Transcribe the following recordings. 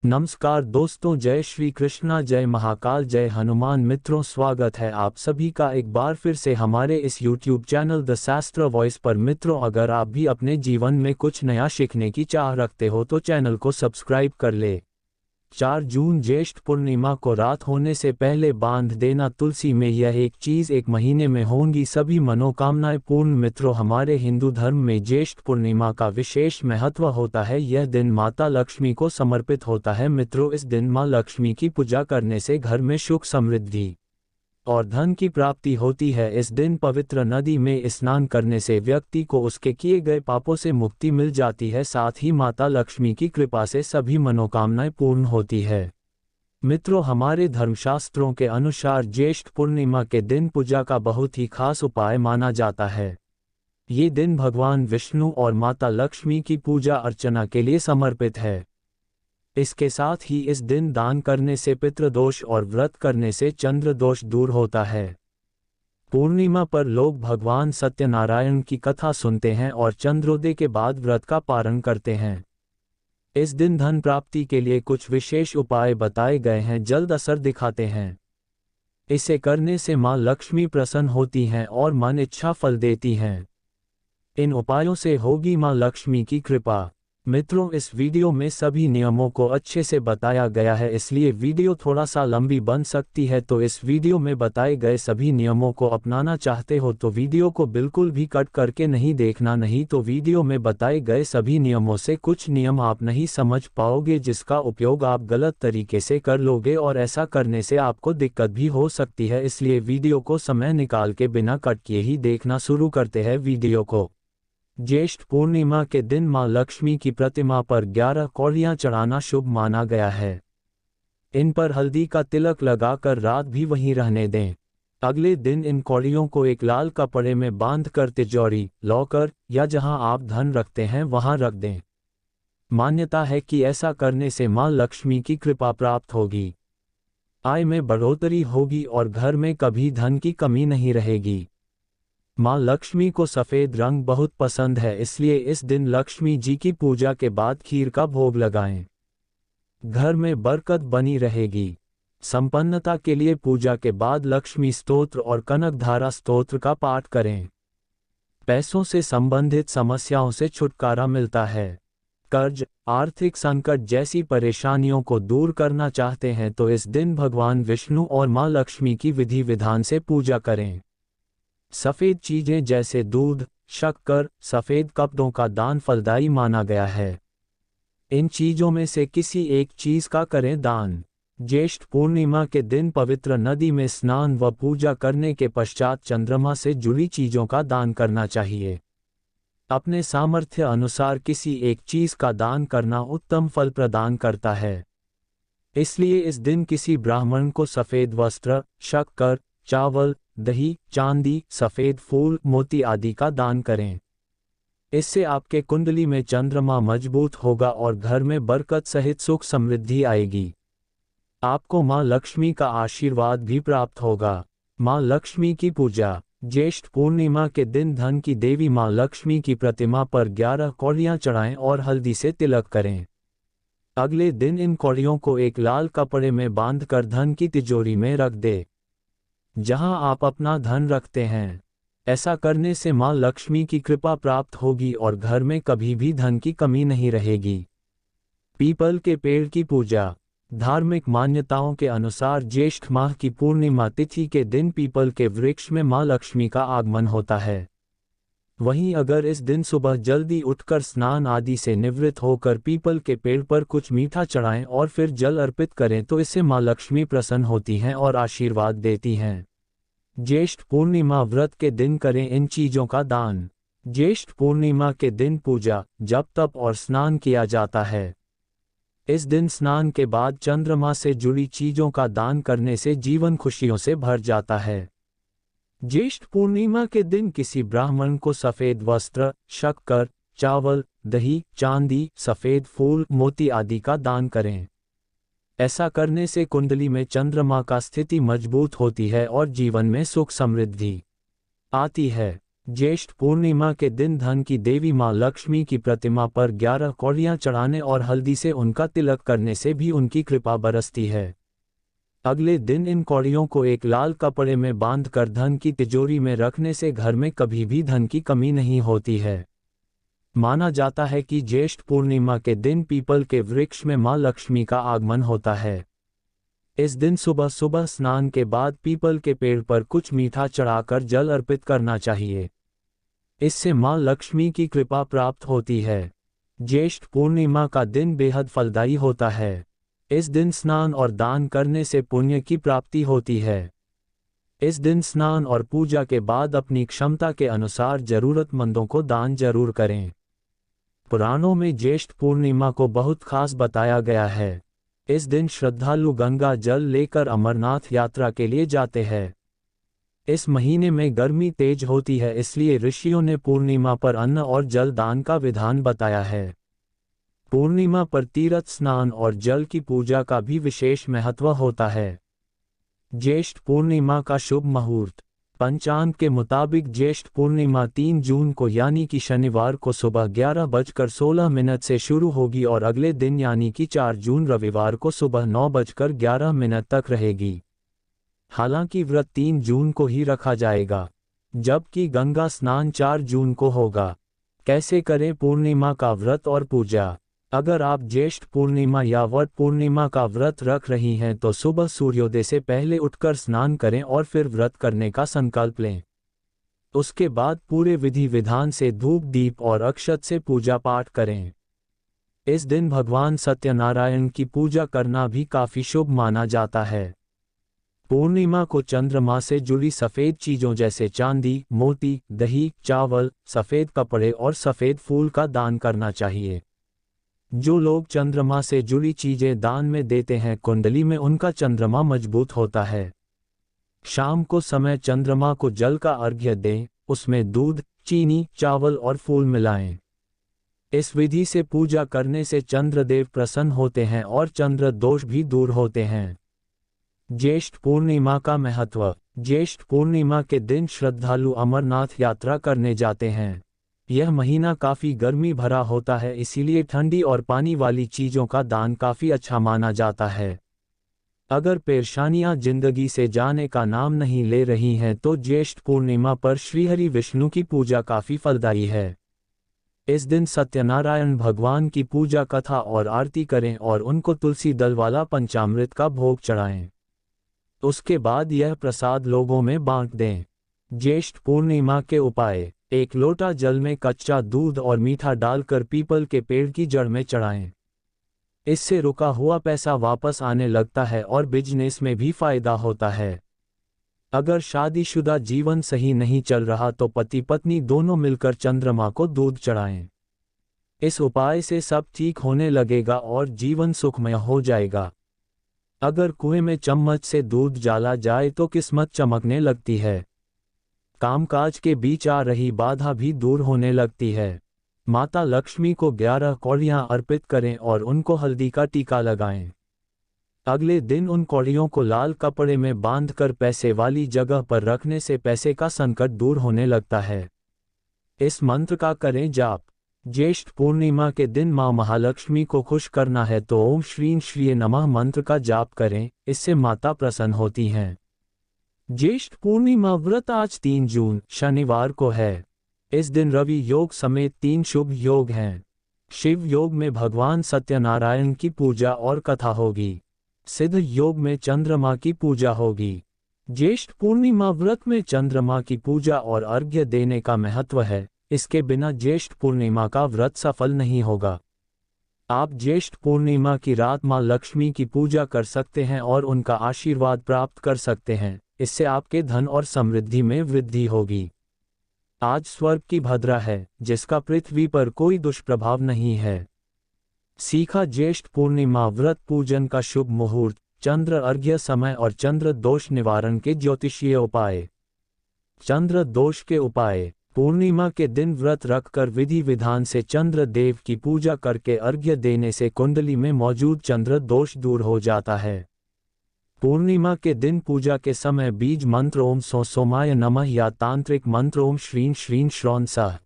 नमस्कार दोस्तों, जय श्री कृष्णा, जय महाकाल, जय हनुमान। मित्रों, स्वागत है आप सभी का एक बार फिर से हमारे इस YouTube चैनल द शास्त्र वॉइस पर। मित्रों, अगर आप भी अपने जीवन में कुछ नया सीखने की चाह रखते हो तो चैनल को सब्सक्राइब कर ले। 4 जून ज्येष्ठ पूर्णिमा को रात होने से पहले बांध देना तुलसी में यह एक चीज, 1 महीने में होंगी सभी मनोकामनाएं पूर्ण। मित्रों, हमारे हिंदू धर्म में ज्येष्ठ पूर्णिमा का विशेष महत्व होता है। यह दिन माता लक्ष्मी को समर्पित होता है। मित्रों, इस दिन माँ लक्ष्मी की पूजा करने से घर में सुख, समृद्धि और धन की प्राप्ति होती है। इस दिन पवित्र नदी में स्नान करने से व्यक्ति को उसके किए गए पापों से मुक्ति मिल जाती है। साथ ही माता लक्ष्मी की कृपा से सभी मनोकामनाएं पूर्ण होती है। मित्रों, हमारे धर्मशास्त्रों के अनुसार ज्येष्ठ पूर्णिमा के दिन पूजा का बहुत ही खास उपाय माना जाता है। ये दिन भगवान विष्णु और माता लक्ष्मी की पूजा अर्चना के लिए समर्पित है। इसके साथ ही इस दिन दान करने से पितृदोष और व्रत करने से चंद्र दोष दूर होता है। पूर्णिमा पर लोग भगवान सत्यनारायण की कथा सुनते हैं और चंद्रोदय के बाद व्रत का पारण करते हैं। इस दिन धन प्राप्ति के लिए कुछ विशेष उपाय बताए गए हैं, जल्द असर दिखाते हैं। इसे करने से मां लक्ष्मी प्रसन्न होती हैं और मन इच्छा फल देती हैं। इन उपायों से होगी मां लक्ष्मी की कृपा। मित्रों, इस वीडियो में सभी नियमों को अच्छे से बताया गया है, इसलिए वीडियो थोड़ा सा लंबी बन सकती है। तो इस वीडियो में बताए गए सभी नियमों को अपनाना चाहते हो तो वीडियो को बिल्कुल भी कट करके नहीं देखना, नहीं तो वीडियो में बताए गए सभी नियमों से कुछ नियम आप नहीं समझ पाओगे, जिसका उपयोग आप गलत तरीके से कर लोगे और ऐसा करने से आपको दिक्कत भी हो सकती है। इसलिए वीडियो को समय निकाल के बिना कट किए ही देखना शुरू करते हैं वीडियो को। ज्येष्ठ पूर्णिमा के दिन मां लक्ष्मी की प्रतिमा पर 11 कौड़ियां चढ़ाना शुभ माना गया है। इन पर हल्दी का तिलक लगाकर रात भी वहीं रहने दें। अगले दिन इन कौड़ियों को एक लाल कपड़े में बांधकर तिजोरी, लॉकर या जहां आप धन रखते हैं वहां रख दें। मान्यता है कि ऐसा करने से मां लक्ष्मी की कृपा प्राप्त होगी, आय में बढ़ोतरी होगी और घर में कभी धन की कमी नहीं रहेगी। मां लक्ष्मी को सफ़ेद रंग बहुत पसंद है, इसलिए इस दिन लक्ष्मी जी की पूजा के बाद खीर का भोग लगाएं। घर में बरकत बनी रहेगी। संपन्नता के लिए पूजा के बाद लक्ष्मी स्तोत्र और कनकधारा स्तोत्र का पाठ करें। पैसों से संबंधित समस्याओं से छुटकारा मिलता है। कर्ज, आर्थिक संकट जैसी परेशानियों को दूर करना चाहते हैं तो इस दिन भगवान विष्णु और मां लक्ष्मी की विधि विधान से पूजा करें। सफ़ेद चीज़ें जैसे दूध, शक्कर, सफ़ेद कपड़ों का दान फलदायी माना गया है। इन चीज़ों में से किसी एक चीज़ का करें दान। ज्येष्ठ पूर्णिमा के दिन पवित्र नदी में स्नान व पूजा करने के पश्चात चंद्रमा से जुड़ी चीज़ों का दान करना चाहिए। अपने सामर्थ्य अनुसार किसी एक चीज़ का दान करना उत्तम फल प्रदान करता है। इसलिए इस दिन किसी ब्राह्मण को सफ़ेद वस्त्र, शक्कर, चावल, दही, चांदी, सफ़ेद फूल, मोती आदि का दान करें। इससे आपके कुंडली में चंद्रमा मजबूत होगा और घर में बरकत सहित सुख समृद्धि आएगी। आपको मां लक्ष्मी का आशीर्वाद भी प्राप्त होगा। मां लक्ष्मी की पूजा। ज्येष्ठ पूर्णिमा के दिन धन की देवी मां लक्ष्मी की प्रतिमा पर 11 कौड़ियां चढ़ाएं और हल्दी से तिलक करें। अगले दिन इन कौड़ियों को एक लाल कपड़े में बांधकर धन की तिजोरी में रख दे, जहां आप अपना धन रखते हैं। ऐसा करने से मां लक्ष्मी की कृपा प्राप्त होगी और घर में कभी भी धन की कमी नहीं रहेगी। पीपल के पेड़ की पूजा। धार्मिक मान्यताओं के अनुसार ज्येष्ठ माह की पूर्णिमा तिथि के दिन पीपल के वृक्ष में मां लक्ष्मी का आगमन होता है। वहीं अगर इस दिन सुबह जल्दी उठकर स्नान आदि से निवृत्त होकर पीपल के पेड़ पर कुछ मीठा चढ़ाएं और फिर जल अर्पित करें तो इससे मां लक्ष्मी प्रसन्न होती हैं और आशीर्वाद देती हैं। ज्येष्ठ पूर्णिमा व्रत के दिन करें इन चीज़ों का दान। ज्येष्ठ पूर्णिमा के दिन पूजा, जप, तप और स्नान किया जाता है। इस दिन स्नान के बाद चंद्रमा से जुड़ी चीज़ों का दान करने से जीवन खुशियों से भर जाता है। ज्येष्ठ पूर्णिमा के दिन किसी ब्राह्मण को सफ़ेद वस्त्र, शक्कर, चावल, दही, चांदी, सफ़ेद फूल, मोती आदि का दान करें। ऐसा करने से कुंडली में चंद्रमा का स्थिति मजबूत होती है और जीवन में सुख समृद्धि आती है। ज्येष्ठ पूर्णिमा के दिन धन की देवी मां लक्ष्मी की प्रतिमा पर 11 कौड़ियां चढ़ाने और हल्दी से उनका तिलक करने से भी उनकी कृपा बरसती है। अगले दिन इन कौड़ियों को एक लाल कपड़े में बांधकर धन की तिजोरी में रखने से घर में कभी भी धन की कमी नहीं होती है। माना जाता है कि ज्येष्ठ पूर्णिमा के दिन पीपल के वृक्ष में मां लक्ष्मी का आगमन होता है। इस दिन सुबह सुबह स्नान के बाद पीपल के पेड़ पर कुछ मीठा चढ़ाकर जल अर्पित करना चाहिए। इससे मां लक्ष्मी की कृपा प्राप्त होती है। ज्येष्ठ पूर्णिमा का दिन बेहद फलदायी होता है। इस दिन स्नान और दान करने से पुण्य की प्राप्ति होती है। इस दिन स्नान और पूजा के बाद अपनी क्षमता के अनुसार जरूरतमंदों को दान जरूर करें। पुराणों में ज्येष्ठ पूर्णिमा को बहुत खास बताया गया है। इस दिन श्रद्धालु गंगा जल लेकर अमरनाथ यात्रा के लिए जाते हैं। इस महीने में गर्मी तेज होती है, इसलिए ऋषियों ने पूर्णिमा पर अन्न और जल दान का विधान बताया है। पूर्णिमा पर तीर्थ स्नान और जल की पूजा का भी विशेष महत्व होता है। ज्येष्ठ पूर्णिमा का शुभ मुहूर्त। पंचांग के मुताबिक ज्येष्ठ पूर्णिमा 3 जून को यानी कि शनिवार को सुबह 11:16 से शुरू होगी और अगले दिन यानी कि 4 जून रविवार को सुबह 9:11 तक रहेगी। हालांकि व्रत 3 जून को ही रखा जाएगा, जबकि गंगा स्नान 4 जून को होगा। कैसे करें पूर्णिमा का व्रत और पूजा? अगर आप ज्येष्ठ पूर्णिमा या वट पूर्णिमा का व्रत रख रही हैं तो सुबह सूर्योदय से पहले उठकर स्नान करें और फिर व्रत करने का संकल्प लें। उसके बाद पूरे विधि विधान से धूप दीप और अक्षत से पूजा पाठ करें। इस दिन भगवान सत्यनारायण की पूजा करना भी काफी शुभ माना जाता है। पूर्णिमा को चंद्रमा से जुड़ी सफ़ेद चीज़ों जैसे चांदी, मोती, दही, चावल, सफ़ेद कपड़े और सफ़ेद फूल का दान करना चाहिए। जो लोग चंद्रमा से जुड़ी चीज़ें दान में देते हैं, कुंडली में उनका चंद्रमा मजबूत होता है। शाम को समय चंद्रमा को जल का अर्घ्य दें, उसमें दूध, चीनी, चावल और फूल मिलाएं। इस विधि से पूजा करने से चंद्रदेव प्रसन्न होते हैं और चंद्र दोष भी दूर होते हैं। ज्येष्ठ पूर्णिमा का महत्व। ज्येष्ठ पूर्णिमा के दिन श्रद्धालु अमरनाथ यात्रा करने जाते हैं। यह महीना काफ़ी गर्मी भरा होता है, इसीलिए ठंडी और पानी वाली चीज़ों का दान काफ़ी अच्छा माना जाता है। अगर परेशानियां जिंदगी से जाने का नाम नहीं ले रही हैं तो ज्येष्ठ पूर्णिमा पर श्रीहरि विष्णु की पूजा काफ़ी फलदायी है। इस दिन सत्यनारायण भगवान की पूजा कथा और आरती करें और उनको तुलसी दल वाला पंचामृत का भोग चढ़ाएं। उसके बाद यह प्रसाद लोगों में बांट दें। ज्येष्ठ पूर्णिमा के उपाय। 1 लोटा जल में कच्चा दूध और मीठा डालकर पीपल के पेड़ की जड़ में चढ़ाएं। इससे रुका हुआ पैसा वापस आने लगता है और बिजनेस में भी फायदा होता है। अगर शादीशुदा जीवन सही नहीं चल रहा तो पति पत्नी दोनों मिलकर चंद्रमा को दूध चढ़ाएं। इस उपाय से सब ठीक होने लगेगा और जीवन सुखमय हो जाएगा। अगर कुएं में चम्मच से दूध डाला जाए तो किस्मत चमकने लगती है। कामकाज के बीच आ रही बाधा भी दूर होने लगती है। माता लक्ष्मी को 11 कौड़ियां अर्पित करें और उनको हल्दी का टीका लगाएं। अगले दिन उन कौड़ियों को लाल कपड़े में बांधकर पैसे वाली जगह पर रखने से पैसे का संकट दूर होने लगता है। इस मंत्र का करें जाप। ज्येष्ठ पूर्णिमा के दिन मां महालक्ष्मी को खुश करना है तो ओम श्रीं श्रीये नमः मंत्र का जाप करें, इससे माता प्रसन्न होती हैं। ज्येष्ठ पूर्णिमा व्रत आज 3 जून शनिवार को है। इस दिन रवि योग समेत 3 शुभ योग हैं। शिव योग में भगवान सत्यनारायण की पूजा और कथा होगी। सिद्ध योग में चंद्रमा की पूजा होगी। ज्येष्ठ पूर्णिमा व्रत में चंद्रमा की पूजा और अर्घ्य देने का महत्व है। इसके बिना ज्येष्ठ पूर्णिमा का व्रत सफल नहीं होगा। आप ज्येष्ठ पूर्णिमा की रात मां लक्ष्मी की पूजा कर सकते हैं और उनका आशीर्वाद प्राप्त कर सकते हैं। इससे आपके धन और समृद्धि में वृद्धि होगी। आज स्वर्ग की भद्रा है, जिसका पृथ्वी पर कोई दुष्प्रभाव नहीं है। सीखा ज्येष्ठ पूर्णिमा व्रत पूजन का शुभ मुहूर्त, चंद्र अर्घ्य समय और चंद्र दोष निवारण के ज्योतिषीय उपाय। चंद्र दोष के उपाय। पूर्णिमा के दिन व्रत रखकर विधि विधान से चंद्र देव की पूजा करके अर्घ्य देने से कुंडली में मौजूद चंद्र दोष दूर हो जाता है। पूर्णिमा के दिन पूजा के समय बीज मंत्र ओम सौ सोमाय नमः या तांत्रिक मंत्र ओम श्रीं श्रीं श्रौण सह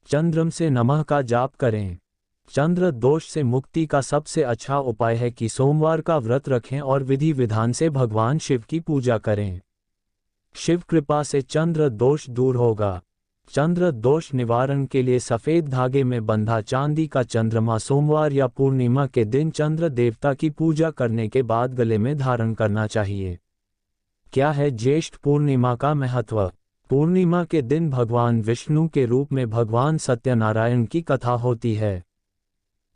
चंद्रम से नमः का जाप करें। चंद्र दोष से मुक्ति का सबसे अच्छा उपाय है कि सोमवार का व्रत रखें और विधि विधान से भगवान शिव की पूजा करें। शिव कृपा से चंद्र दोष दूर होगा। चंद्र दोष निवारण के लिए सफेद धागे में बंधा चांदी का चंद्रमा सोमवार या पूर्णिमा के दिन चंद्र देवता की पूजा करने के बाद गले में धारण करना चाहिए। क्या है ज्येष्ठ पूर्णिमा का महत्व? पूर्णिमा के दिन भगवान विष्णु के रूप में भगवान सत्यनारायण की कथा होती है।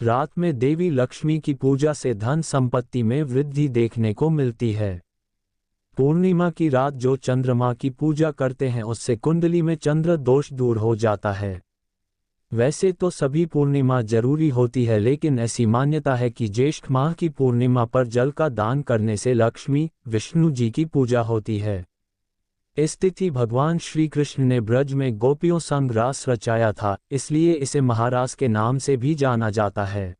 रात में देवी लक्ष्मी की पूजा से धन संपत्ति में वृद्धि देखने को मिलती है। पूर्णिमा की रात जो चंद्रमा की पूजा करते हैं उससे कुंडली में चंद्र दोष दूर हो जाता है। वैसे तो सभी पूर्णिमा जरूरी होती है, लेकिन ऐसी मान्यता है कि ज्येष्ठ माह की पूर्णिमा पर जल का दान करने से लक्ष्मी विष्णु जी की पूजा होती है। इस तिथि भगवान श्री कृष्ण ने ब्रज में गोपियों संग रास रचाया था, इसलिए इसे महारास के नाम से भी जाना जाता है।